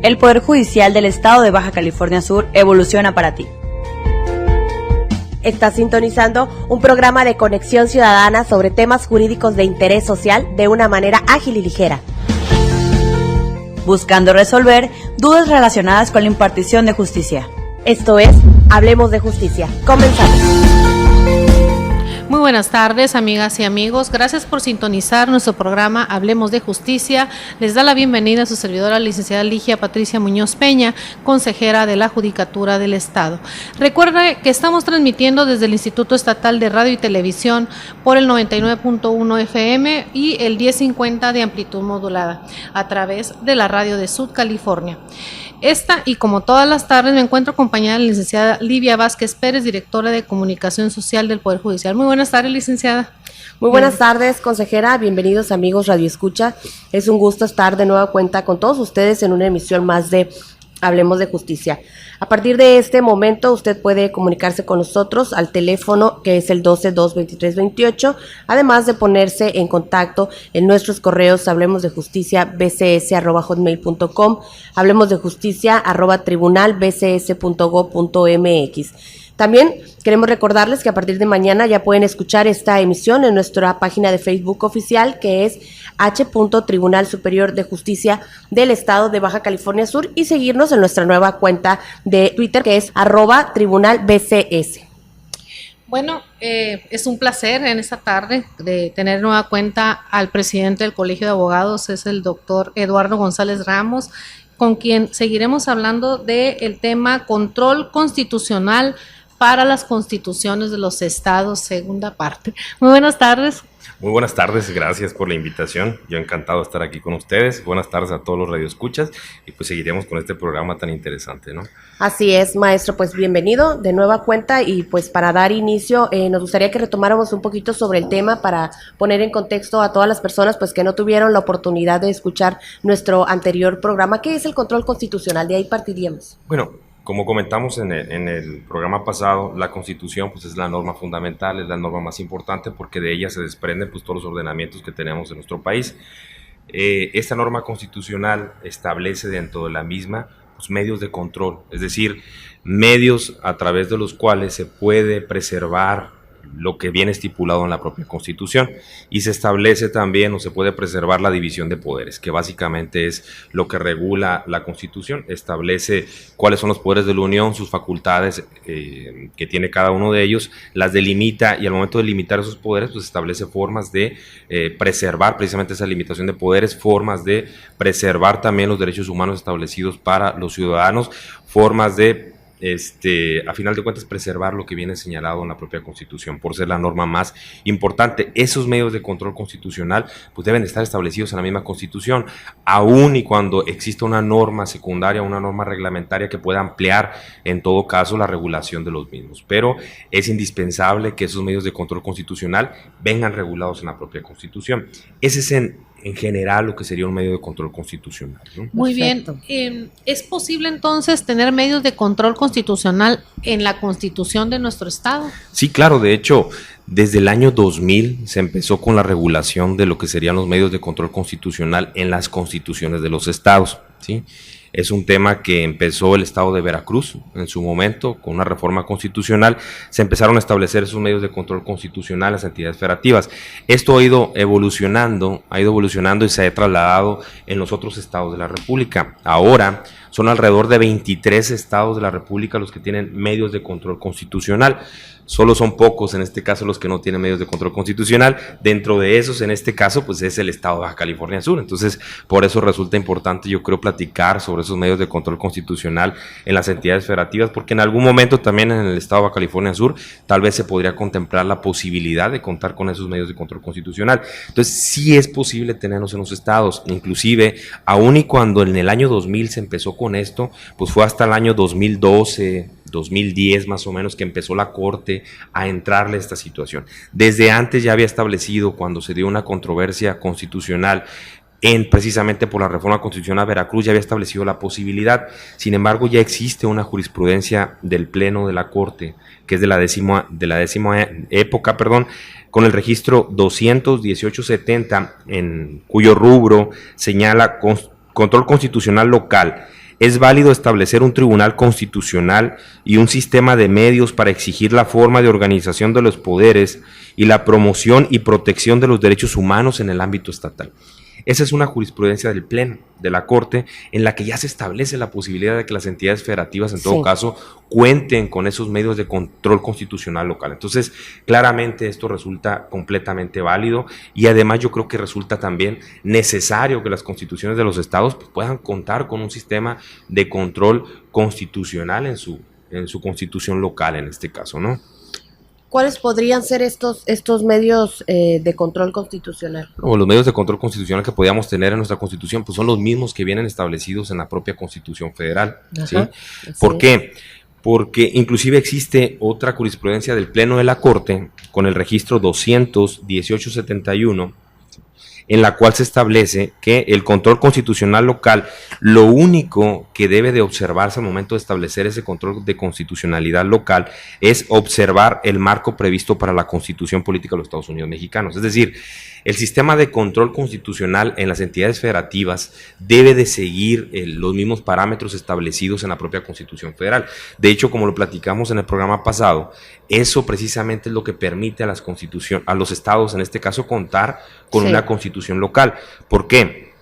El Poder Judicial del Estado de Baja California Sur evoluciona para ti. Estás sintonizando un programa de conexión ciudadana sobre temas jurídicos de interés social de una manera ágil y ligera, buscando resolver dudas relacionadas con la impartición de justicia. Esto es Hablemos de Justicia. Comenzamos. Muy buenas tardes, amigas y amigos. Gracias por sintonizar nuestro programa Hablemos de Justicia. Les da la bienvenida a su servidora, licenciada Ligia Patricia Muñoz Peña, consejera de la Judicatura del Estado. Recuerde que estamos transmitiendo desde el Instituto Estatal de Radio y Televisión por el 99.1 FM y el 1050 de amplitud modulada a través de la radio de Sud California. Esta y como todas las tardes me encuentro acompañada de la licenciada Livia Vázquez Pérez, directora de Comunicación Social del Poder Judicial. Muy buenas tardes, licenciada. Muy buenas tardes, consejera. Bienvenidos, amigos Radio Escucha. Es un gusto estar de nueva cuenta con todos ustedes en una emisión más de Hablemos de Justicia. A partir de este momento, usted puede comunicarse con nosotros al teléfono que es el 12-2-23-28, además de ponerse en contacto en nuestros correos hablemosdejusticia@bcs.hotmail.com, hablemosdejusticia@tribunalbcs.gov.mx. También queremos recordarles que a partir de mañana ya pueden escuchar esta emisión en nuestra página de Facebook oficial, que es H. Tribunal Superior de Justicia del Estado de Baja California Sur, y seguirnos en nuestra nueva cuenta de Twitter, que es @tribunalbcs. Bueno, es un placer en esta tarde de tener nueva cuenta al presidente del Colegio de Abogados, es el doctor Eduardo González Ramos, con quien seguiremos hablando del tema control constitucional para las constituciones de los estados, segunda parte. Muy buenas tardes. Muy buenas tardes, gracias por la invitación. Yo encantado de estar aquí con ustedes. Buenas tardes a todos los radioescuchas y pues seguiremos con este programa tan interesante, ¿no? Así es, maestro, pues bienvenido de nueva cuenta y pues para dar inicio nos gustaría que retomáramos un poquito sobre el tema para poner en contexto a todas las personas pues que no tuvieron la oportunidad de escuchar nuestro anterior programa. ¿Qué es el control constitucional? De ahí partiríamos. Bueno, como comentamos en el programa pasado, la Constitución pues es la norma fundamental, es la norma más importante porque de ella se desprenden pues todos los ordenamientos que tenemos en nuestro país. Esta norma constitucional establece dentro de la misma pues medios de control, es decir, medios a través de los cuales se puede preservar lo que viene estipulado en la propia Constitución, y se establece también o se puede preservar la división de poderes, que básicamente es lo que regula la Constitución. Establece cuáles son los poderes de la Unión, sus facultades que tiene cada uno de ellos, las delimita, y al momento de limitar esos poderes pues establece formas de preservar precisamente esa limitación de poderes, formas de preservar también los derechos humanos establecidos para los ciudadanos, formas de a final de cuentas preservar lo que viene señalado en la propia Constitución, por ser la norma más importante. Esos medios de control constitucional pues deben estar establecidos en la misma Constitución, aun y cuando exista una norma secundaria, una norma reglamentaria que pueda ampliar en todo caso la regulación de los mismos, pero es indispensable que esos medios de control constitucional vengan regulados en la propia Constitución. Ese es en general lo que sería un medio de control constitucional, ¿no? Muy Perfecto. Bien, ¿es posible entonces tener medios de control constitucional en la Constitución de nuestro estado? Sí, claro, de hecho, desde el año 2000 se empezó con la regulación de lo que serían los medios de control constitucional en las constituciones de los estados, ¿sí? Es un tema que empezó el estado de Veracruz en su momento, con una reforma constitucional, se empezaron a establecer esos medios de control constitucional en las entidades federativas. Esto ha ido evolucionando y se ha trasladado en los otros estados de la República. Ahora son alrededor de 23 estados de la República los que tienen medios de control constitucional. Solo son pocos, en este caso, los que no tienen medios de control constitucional. Dentro de esos, en este caso, pues es el estado de Baja California Sur. Entonces, por eso resulta importante, yo creo, platicar sobre esos medios de control constitucional en las entidades federativas, porque en algún momento también en el estado de Baja California Sur, tal vez se podría contemplar la posibilidad de contar con esos medios de control constitucional. Entonces, sí es posible tenerlos en los estados, inclusive, aun y cuando en el año 2000 se empezó con esto, pues fue hasta el año 2012, 2010 más o menos que empezó la Corte a entrarle a esta situación. Desde antes ya había establecido, cuando se dio una controversia constitucional precisamente por la reforma constitucional, Veracruz ya había establecido la posibilidad. Sin embargo, ya existe una jurisprudencia del Pleno de la Corte, que es de la décima época, con el registro 21870, en cuyo rubro señala control constitucional local. es válido establecer un tribunal constitucional y un sistema de medios para exigir la forma de organización de los poderes y la promoción y protección de los derechos humanos en el ámbito estatal. Esa es una jurisprudencia del Pleno, de la Corte, en la que ya se establece la posibilidad de que las entidades federativas, en todo caso, cuenten con esos medios de control constitucional local. Entonces, claramente esto resulta completamente válido y además yo creo que resulta también necesario que las constituciones de los estados pues, puedan contar con un sistema de control constitucional en su constitución local, en este caso, ¿no? ¿Cuáles podrían ser estos medios de control constitucional? O los medios de control constitucional que podíamos tener en nuestra Constitución, pues son los mismos que vienen establecidos en la propia Constitución Federal. ¿Sí? ¿Por qué? Porque inclusive existe otra jurisprudencia del Pleno de la Corte con el registro 200-1871, en la cual se establece que el control constitucional local, lo único que debe de observarse al momento de establecer ese control de constitucionalidad local es observar el marco previsto para la Constitución Política de los Estados Unidos Mexicanos. Es decir, el sistema de control constitucional en las entidades federativas debe de seguir los mismos parámetros establecidos en la propia Constitución Federal. De hecho, como lo platicamos en el programa pasado, eso precisamente es lo que permite a los estados, en este caso, contar con una constitución local. ¿Por qué?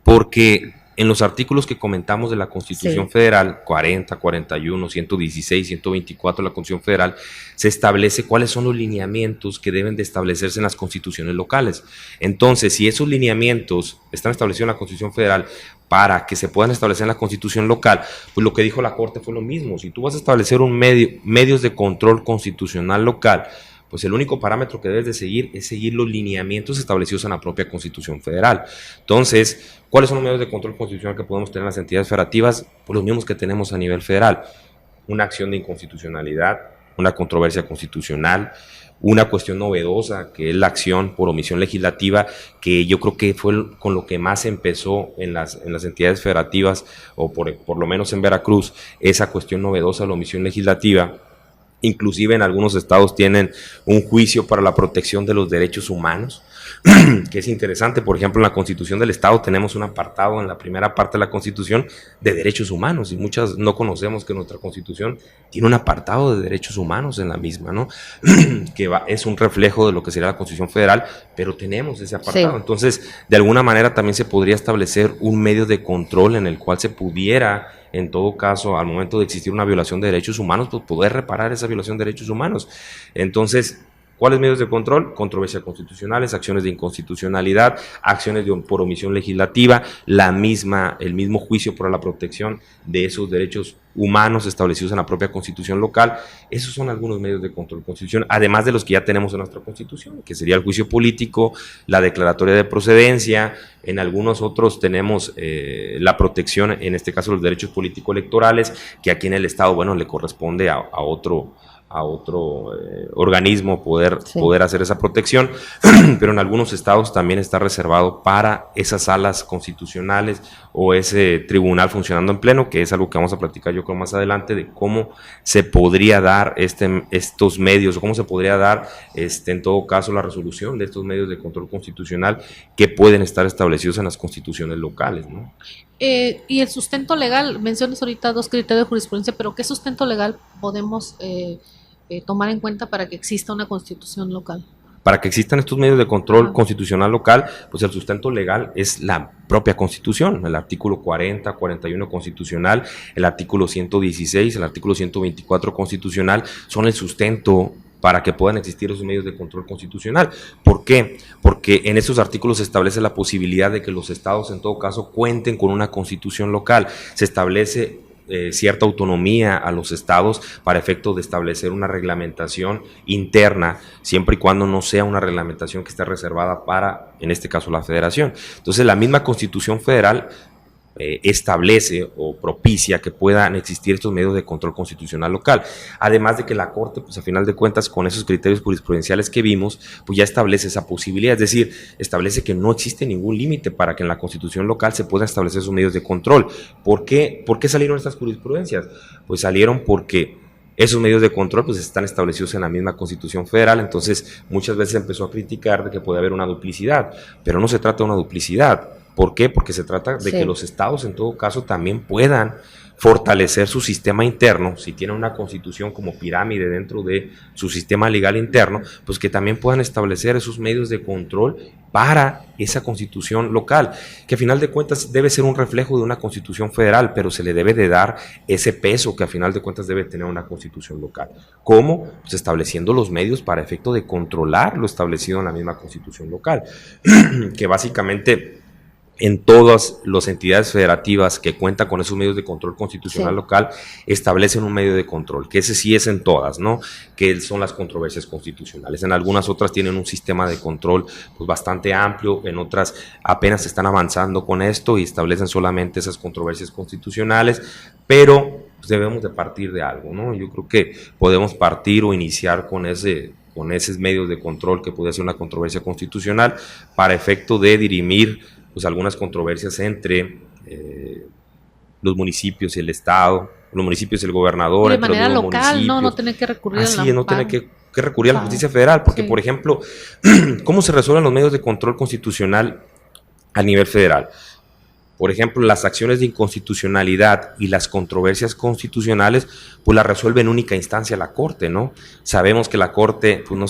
Porque en los artículos que comentamos de la Constitución Federal, 40, 41, 116, 124 de la Constitución Federal, se establece cuáles son los lineamientos que deben de establecerse en las constituciones locales. Entonces, si esos lineamientos están establecidos en la Constitución Federal para que se puedan establecer en la Constitución local, pues lo que dijo la Corte fue lo mismo. Si tú vas a establecer medios de control constitucional local, pues el único parámetro que debes de seguir es seguir los lineamientos establecidos en la propia Constitución Federal. Entonces, ¿cuáles son los medios de control constitucional que podemos tener en las entidades federativas? Pues los mismos que tenemos a nivel federal. Una acción de inconstitucionalidad, una controversia constitucional, una cuestión novedosa, que es la acción por omisión legislativa, que yo creo que fue con lo que más empezó en las entidades federativas, o por lo menos en Veracruz, esa cuestión novedosa de la omisión legislativa. Inclusive en algunos estados tienen un juicio para la protección de los derechos humanos, que es interesante. Por ejemplo, en la Constitución del Estado tenemos un apartado en la primera parte de la Constitución de derechos humanos, y muchas no conocemos que nuestra Constitución tiene un apartado de derechos humanos en la misma, ¿no? Que es un reflejo de lo que sería la Constitución Federal, pero tenemos ese apartado. Entonces, de alguna manera también se podría establecer un medio de control en el cual se pudiera, en todo caso, al momento de existir una violación de derechos humanos, pues poder reparar esa violación de derechos humanos. Entonces, ¿cuáles medios de control? Controversias constitucionales, acciones de inconstitucionalidad, acciones por omisión legislativa, el mismo juicio por la protección de esos derechos humanos establecidos en la propia Constitución local. Esos son algunos medios de control constitucional, además de los que ya tenemos en nuestra Constitución, que sería el juicio político, la declaratoria de procedencia. En algunos otros tenemos la protección, en este caso los derechos político-electorales, que aquí en el Estado, bueno, le corresponde a otro organismo poder hacer esa protección, pero en algunos estados también está reservado para esas salas constitucionales o ese tribunal funcionando en pleno, que es algo que vamos a platicar yo creo más adelante, de cómo se podría dar estos medios, o cómo se podría dar en todo caso la resolución de estos medios de control constitucional que pueden estar establecidos en las constituciones locales, ¿no? Y el sustento legal, mencionas ahorita 2 criterios de jurisprudencia, pero ¿qué sustento legal podemos tomar en cuenta para que exista una constitución local? Para que existan estos medios de control constitucional local, pues el sustento legal es la propia Constitución, el artículo 40, 41 constitucional, el artículo 116, el artículo 124 constitucional, son el sustento para que puedan existir esos medios de control constitucional. ¿Por qué? Porque en esos artículos se establece la posibilidad de que los estados en todo caso cuenten con una constitución local. Se establece cierta autonomía a los estados para efecto de establecer una reglamentación interna, siempre y cuando no sea una reglamentación que esté reservada para, en este caso, la federación. Entonces, la misma Constitución Federal establece o propicia que puedan existir estos medios de control constitucional local, además de que la Corte, pues a final de cuentas, con esos criterios jurisprudenciales que vimos, pues ya establece esa posibilidad, es decir, establece que no existe ningún límite para que en la Constitución local se puedan establecer esos medios de control. ¿Por qué salieron estas jurisprudencias? Pues salieron porque esos medios de control pues están establecidos en la misma Constitución Federal. Entonces muchas veces se empezó a criticar de que puede haber una duplicidad, pero no se trata de una duplicidad. ¿Por qué? Porque se trata de Sí. que los estados en todo caso también puedan fortalecer su sistema interno, si tienen una constitución como pirámide dentro de su sistema legal interno, pues que también puedan establecer esos medios de control para esa constitución local, que a final de cuentas debe ser un reflejo de una constitución federal, pero se le debe de dar ese peso que a final de cuentas debe tener una constitución local. ¿Cómo? Pues estableciendo los medios para efecto de controlar lo establecido en la misma constitución local, que básicamente en todas las entidades federativas que cuentan con esos medios de control constitucional local, establecen un medio de control, que ese sí es en todas, ¿no? Que son las controversias constitucionales. En algunas otras tienen un sistema de control pues bastante amplio, en otras apenas están avanzando con esto y establecen solamente esas controversias constitucionales, pero pues, debemos de partir de algo, ¿no? Yo creo que podemos partir o iniciar con esos medios de control que puede ser una controversia constitucional para efecto de dirimir pues algunas controversias entre los municipios y el Estado, los municipios y el gobernador. De manera local, no tener que recurrir a la no tener que recurrir a la justicia federal, porque por ejemplo, ¿cómo se resuelven los medios de control constitucional a nivel federal? Por ejemplo, las acciones de inconstitucionalidad y las controversias constitucionales, pues las resuelve en única instancia la Corte, ¿no? Sabemos que la Corte pues no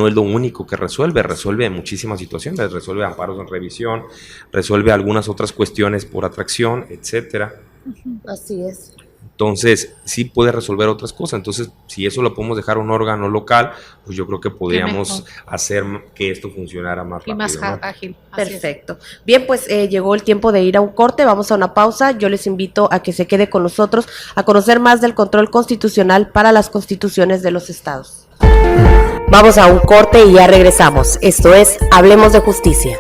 es lo único que resuelve muchísimas situaciones, resuelve amparos en revisión, resuelve algunas otras cuestiones por atracción, etcétera. Así es. Entonces, sí puede resolver otras cosas. Entonces, si eso lo podemos dejar a un órgano local, pues yo creo que podríamos hacer que esto funcionara más rápido. Y más ¿no? ágil. Perfecto. Bien, pues llegó el tiempo de ir a un corte, vamos a una pausa. Yo les invito a que se quede con nosotros a conocer más del control constitucional para las constituciones de los estados. Vamos a un corte y ya regresamos. Esto es Hablemos de Justicia.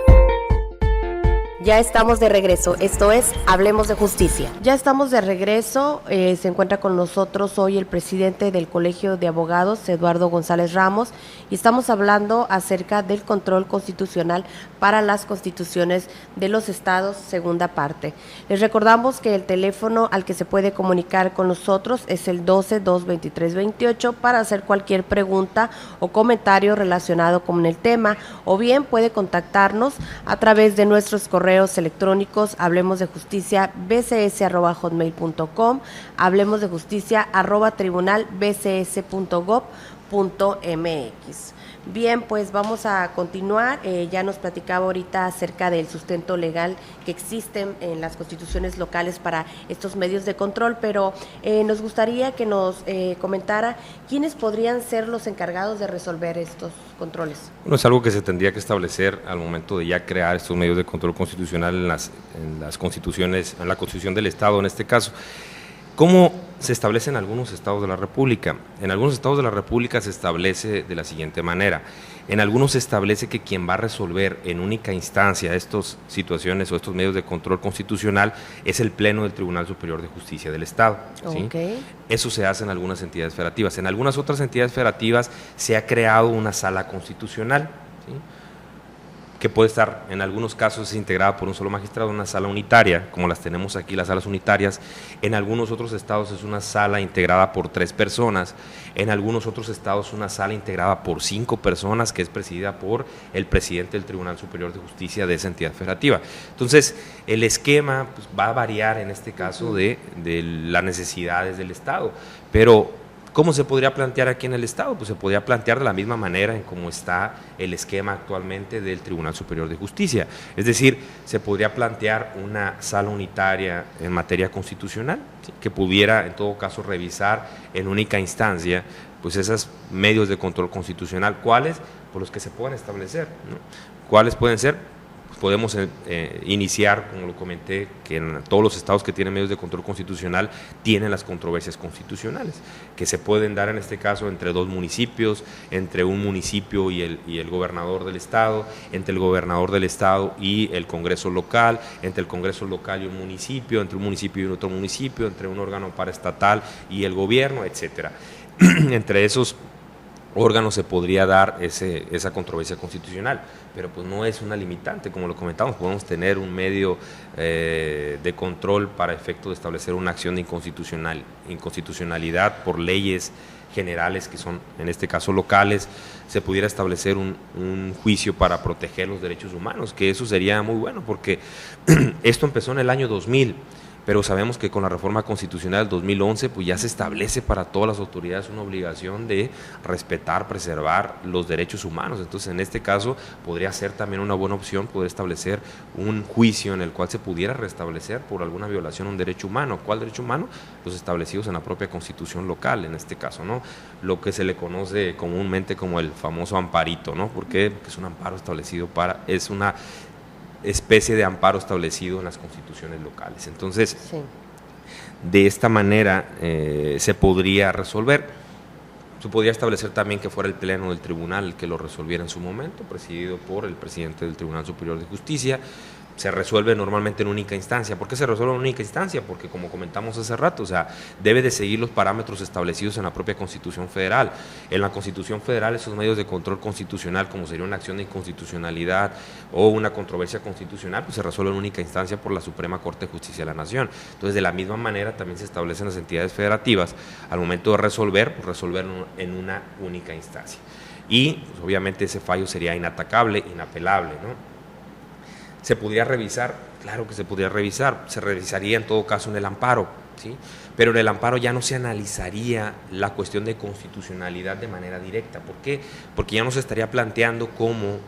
Ya estamos de regreso, esto es Hablemos de Justicia. Ya estamos de regreso, se encuentra con nosotros hoy el presidente del Colegio de Abogados, Eduardo González Ramos, y estamos hablando acerca del control constitucional para las constituciones de los estados, segunda parte. Les recordamos que el teléfono al que se puede comunicar con nosotros es el 12-223-28 para hacer cualquier pregunta o comentario relacionado con el tema, o bien puede contactarnos a través de nuestros correos electrónicos hablemosdejusticia@bcs@hotmail.com, hablemosdejusticia@tribunalbcs.gov.mx. Bien, pues vamos a continuar. Ya nos platicaba ahorita acerca del sustento legal que existen en las constituciones locales para estos medios de control, pero nos gustaría que nos comentara quiénes podrían ser los encargados de resolver estos controles. Bueno, es algo que se tendría que establecer al momento de ya crear estos medios de control constitucional en las constituciones, en la Constitución del Estado en este caso. ¿Cómo se establece en algunos estados de la República? En algunos estados de la República se establece de la siguiente manera. En algunos se establece que quien va a resolver en única instancia estas situaciones o estos medios de control constitucional es el Pleno del Tribunal Superior de Justicia del Estado. ¿Sí? Okay. Eso se hace en algunas entidades federativas. En algunas otras entidades federativas se ha creado una sala constitucional, ¿sí? Que puede estar, en algunos casos, integrada por un solo magistrado, una sala unitaria, como las tenemos aquí, las salas unitarias. En algunos otros estados es una sala integrada por 3 personas, en algunos otros estados una sala integrada por 5 personas, que es presidida por el presidente del Tribunal Superior de Justicia de esa entidad federativa. Entonces, el esquema pues, va a variar en este caso de las necesidades del estado, pero ¿cómo se podría plantear aquí en el Estado? Pues se podría plantear de la misma manera en cómo está el esquema actualmente del Tribunal Superior de Justicia. Es decir, se podría plantear una sala unitaria en materia constitucional, ¿sí? Que pudiera en todo caso revisar en única instancia pues esos medios de control constitucional. ¿Cuáles? Por los que se puedan establecer, ¿no? ¿Cuáles pueden ser? Podemos iniciar, como lo comenté, que en todos los estados que tienen medios de control constitucional tienen las controversias constitucionales, que se pueden dar en este caso entre 2 municipios, entre un municipio y el gobernador del estado, entre el gobernador del estado y el Congreso local, entre el Congreso local y un municipio, entre un municipio y otro municipio, entre un órgano paraestatal y el gobierno, etcétera. Entre esos órganos se podría dar esa controversia constitucional, pero pues no es una limitante, como lo comentamos, podemos tener un medio de control para efecto de establecer una acción de inconstitucionalidad por leyes generales, que son en este caso locales, se pudiera establecer un juicio para proteger los derechos humanos, que eso sería muy bueno, porque esto empezó en el año 2000, pero sabemos que con la reforma constitucional del 2011 pues ya se establece para todas las autoridades una obligación de respetar, preservar los derechos humanos. Entonces en este caso podría ser también una buena opción poder establecer un juicio en el cual se pudiera restablecer por alguna violación a un derecho humano. ¿Cuál derecho humano? Los establecidos en la propia constitución local, en este caso, ¿no? Lo que se le conoce comúnmente como el famoso amparito, ¿no? ¿Por qué? Porque es un amparo establecido es una especie de amparo establecido en las constituciones locales. Entonces, sí, de esta manera se podría resolver. Se podría establecer también que fuera el pleno del tribunal el que lo resolviera en su momento, presidido por el presidente del Tribunal Superior de Justicia. Se resuelve normalmente en única instancia. ¿Por qué se resuelve en única instancia? Porque, como comentamos hace rato, o sea, debe de seguir los parámetros establecidos en la propia Constitución Federal. En la Constitución Federal, esos medios de control constitucional, como sería una acción de inconstitucionalidad o una controversia constitucional, pues se resuelve en única instancia por la Suprema Corte de Justicia de la Nación. Entonces, de la misma manera, también se establecen las entidades federativas, al momento de resolver, pues resolverlo en una única instancia. Y, pues, obviamente, ese fallo sería inatacable, inapelable, ¿no? ¿Se podría revisar? Claro que se podría revisar, se revisaría en todo caso en el amparo, ¿sí? Pero en el amparo ya no se analizaría la cuestión de constitucionalidad de manera directa. ¿Por qué? Porque ya no se estaría planteando como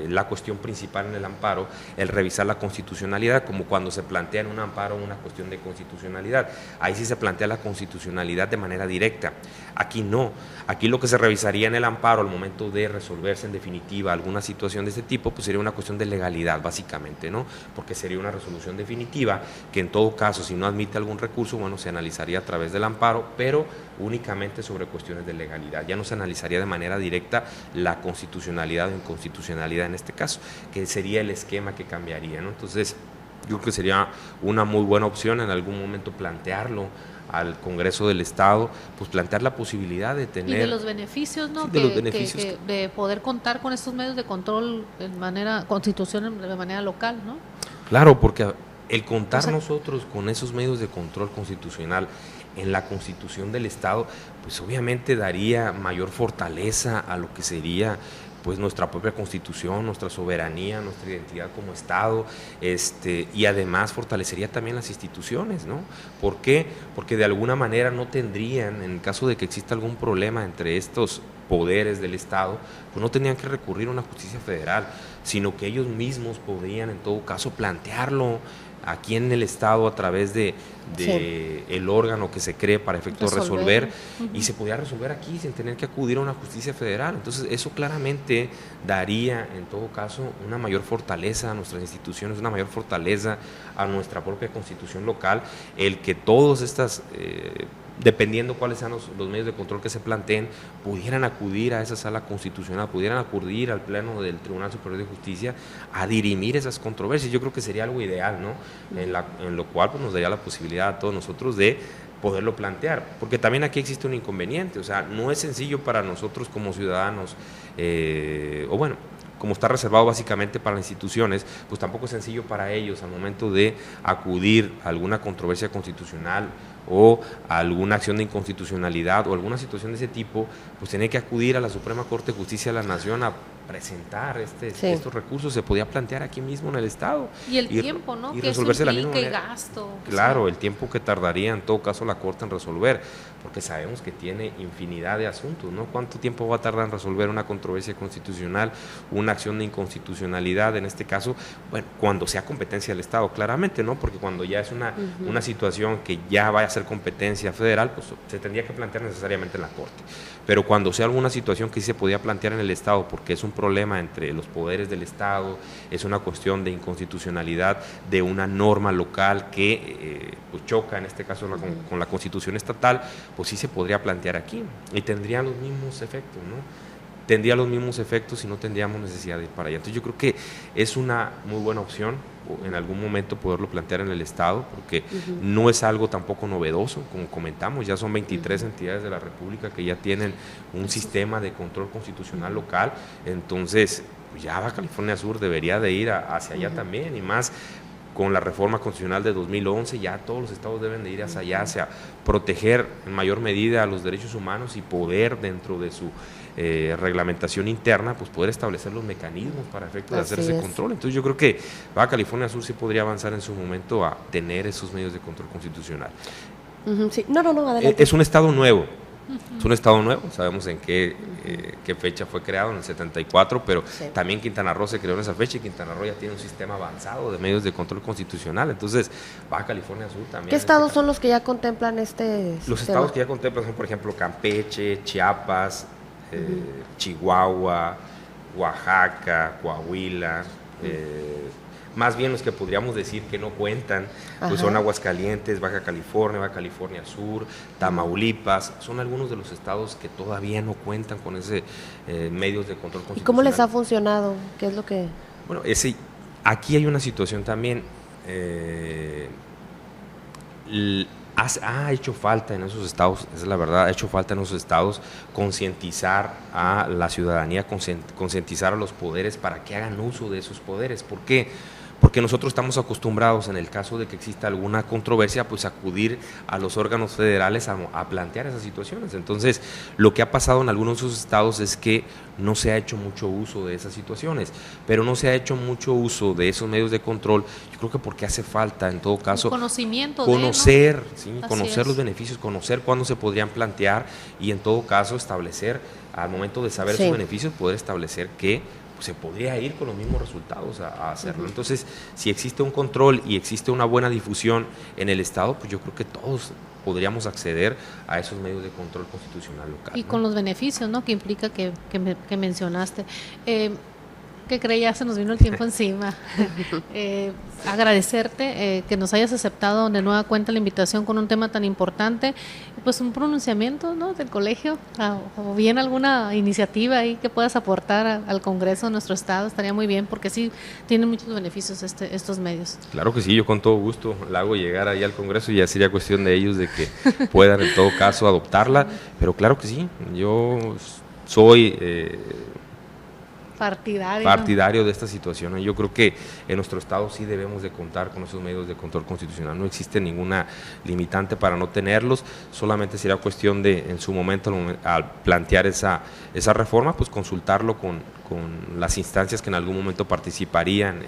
la cuestión principal en el amparo, el revisar la constitucionalidad, como cuando se plantea en un amparo una cuestión de constitucionalidad. Ahí sí se plantea la constitucionalidad de manera directa. Aquí no. Aquí lo que se revisaría en el amparo al momento de resolverse en definitiva alguna situación de este tipo, pues sería una cuestión de legalidad, básicamente, ¿no? Porque sería una resolución definitiva que en todo caso, si no admite algún recurso, bueno, se analizaría a través del amparo, pero únicamente sobre cuestiones de legalidad. Ya no se analizaría de manera directa la constitucionalidad o inconstitucionalidad en este caso, que sería el esquema que cambiaría, ¿no? Entonces, yo creo que sería una muy buena opción en algún momento plantearlo al Congreso del Estado, pues plantear la posibilidad de tener... Y de los beneficios, ¿no? Sí, de los beneficios. De poder contar con estos medios de control de manera constitucional, de manera local, ¿no? Claro, porque el contar nosotros con esos medios de control constitucional en la Constitución del Estado, pues obviamente daría mayor fortaleza a lo que sería pues nuestra propia Constitución, nuestra soberanía, nuestra identidad como Estado, y además fortalecería también las instituciones, ¿no? ¿Por qué? Porque de alguna manera no tendrían, en caso de que exista algún problema entre estos poderes del Estado, pues no tendrían que recurrir a una justicia federal, sino que ellos mismos podrían en todo caso plantearlo aquí en el Estado a través de el órgano que se cree para efectos de resolver, y se podría resolver aquí sin tener que acudir a una justicia federal. Entonces eso claramente daría en todo caso una mayor fortaleza a nuestras instituciones, una mayor fortaleza a nuestra propia constitución local, el que todas estas dependiendo cuáles sean los medios de control que se planteen, pudieran acudir a esa sala constitucional, pudieran acudir al pleno del Tribunal Superior de Justicia a dirimir esas controversias. Yo creo que sería algo ideal, ¿no? En lo cual pues, nos daría la posibilidad a todos nosotros de poderlo plantear, porque también aquí existe un inconveniente, o sea, no es sencillo para nosotros como ciudadanos, o bueno, como está reservado básicamente para las instituciones, pues tampoco es sencillo para ellos al momento de acudir a alguna controversia constitucional o a alguna acción de inconstitucionalidad o alguna situación de ese tipo, pues tener que acudir a la Suprema Corte de Justicia de la Nación a presentar estos recursos. Se podía plantear aquí mismo en el Estado. Y el tiempo, ¿no? Y que resolverse eso de la misma manera. Gasto. Claro, el tiempo que tardaría en todo caso la Corte en resolver, porque sabemos que tiene infinidad de asuntos, ¿no? ¿Cuánto tiempo va a tardar en resolver una controversia constitucional, una acción de inconstitucionalidad en este caso? Bueno, cuando sea competencia del Estado, claramente, ¿no? Porque cuando ya es una situación que ya vaya a ser competencia federal, pues se tendría que plantear necesariamente en la Corte. Pero cuando sea alguna situación que sí se podía plantear en el Estado, porque es un problema entre los poderes del Estado, es una cuestión de inconstitucionalidad de una norma local que pues choca en este caso con la Constitución estatal, pues sí se podría plantear aquí y tendría los mismos efectos, ¿no? Tendría los mismos efectos y no tendríamos necesidad de ir para allá. Entonces yo creo que es una muy buena opción en algún momento poderlo plantear en el Estado, porque no es algo tampoco novedoso, como comentamos, ya son 23 entidades de la República que ya tienen un sistema de control constitucional local, entonces pues ya Baja California Sur debería de ir hacia allá también, y más con la reforma constitucional de 2011, ya todos los estados deben de ir hacia allá, hacia proteger en mayor medida a los derechos humanos y poder dentro de su reglamentación interna, pues poder establecer los mecanismos para efecto de hacer ese control. Entonces yo creo que Baja California Sur sí podría avanzar en su momento a tener esos medios de control constitucional. Sí. No, adelante. Es un estado nuevo. Es un estado nuevo, sabemos en qué fecha fue creado, en el 74, pero también Quintana Roo se creó en esa fecha y Quintana Roo ya tiene un sistema avanzado de medios de control constitucional. Entonces, Baja California Sur también. ¿Qué estados son los que ya contemplan este sistema? Los estados que ya contemplan son, por ejemplo, Campeche, Chiapas, Chihuahua, Oaxaca, Coahuila, más bien los que podríamos decir que no cuentan, pues son Aguascalientes, Baja California Sur, Tamaulipas, son algunos de los estados que todavía no cuentan con ese medios de control constitucional. ¿Y cómo les ha funcionado? ¿Qué es lo que...? Bueno, aquí hay una situación también, ha hecho falta en esos estados, es la verdad, ha hecho falta en esos estados concientizar a la ciudadanía, concientizar a los poderes para que hagan uso de esos poderes. ¿Por qué? Porque nosotros estamos acostumbrados, en el caso de que exista alguna controversia, pues acudir a los órganos federales a plantear esas situaciones. Entonces, lo que ha pasado en algunos de esos estados es que no se ha hecho mucho uso de esas situaciones, pero no se ha hecho mucho uso de esos medios de control, yo creo que porque hace falta, en todo caso, conocer los beneficios, conocer cuándo se podrían plantear y en todo caso establecer, al momento de saber esos beneficios, poder establecer que se podría ir con los mismos resultados a hacerlo. Entonces, si existe un control y existe una buena difusión en el Estado, pues yo creo que todos podríamos acceder a esos medios de control constitucional local. Y con los beneficios, ¿no?, que implica que mencionaste. ¿Qué crees? Ya se nos vino el tiempo encima. Agradecerte que nos hayas aceptado de nueva cuenta la invitación con un tema tan importante, pues un pronunciamiento, ¿no?, del colegio, o bien alguna iniciativa ahí que puedas aportar al Congreso de nuestro estado, estaría muy bien, porque sí tienen muchos beneficios estos medios. Claro que sí, yo con todo gusto la hago llegar ahí al Congreso y ya sería cuestión de ellos de que puedan en todo caso adoptarla, pero claro que sí, yo soy partidario de esta situación. Yo creo que en nuestro estado sí debemos de contar con esos medios de control constitucional. No existe ninguna limitante para no tenerlos, solamente sería cuestión de, en su momento, al plantear esa reforma, pues consultarlo con las instancias que en algún momento participarían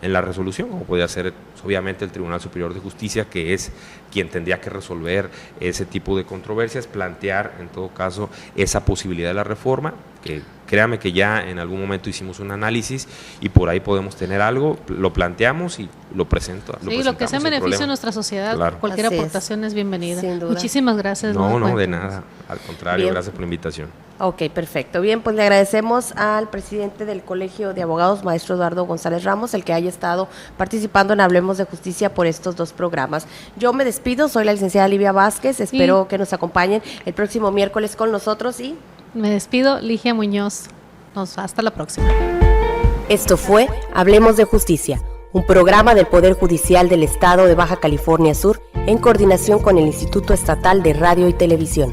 en la resolución, como podría ser obviamente el Tribunal Superior de Justicia, que es quien tendría que resolver ese tipo de controversias, plantear en todo caso esa posibilidad de la reforma, que créame que ya en algún momento hicimos un análisis y por ahí podemos tener algo, lo planteamos y lo presento. Sí, lo que sea en beneficio de nuestra sociedad, claro. Cualquier aportación es bienvenida. Sin duda. Muchísimas gracias. No, de nada, al contrario, gracias por la invitación. Ok, perfecto. Bien, pues le agradecemos al presidente del Colegio de Abogados, maestro Eduardo González Ramos, el que haya estado participando en Hablemos de Justicia por estos dos programas. Yo me despido, soy la licenciada Livia Vázquez, espero que nos acompañen el próximo miércoles con nosotros y... Me despido, Ligia Muñoz. Hasta la próxima. Esto fue Hablemos de Justicia, un programa del Poder Judicial del Estado de Baja California Sur en coordinación con el Instituto Estatal de Radio y Televisión.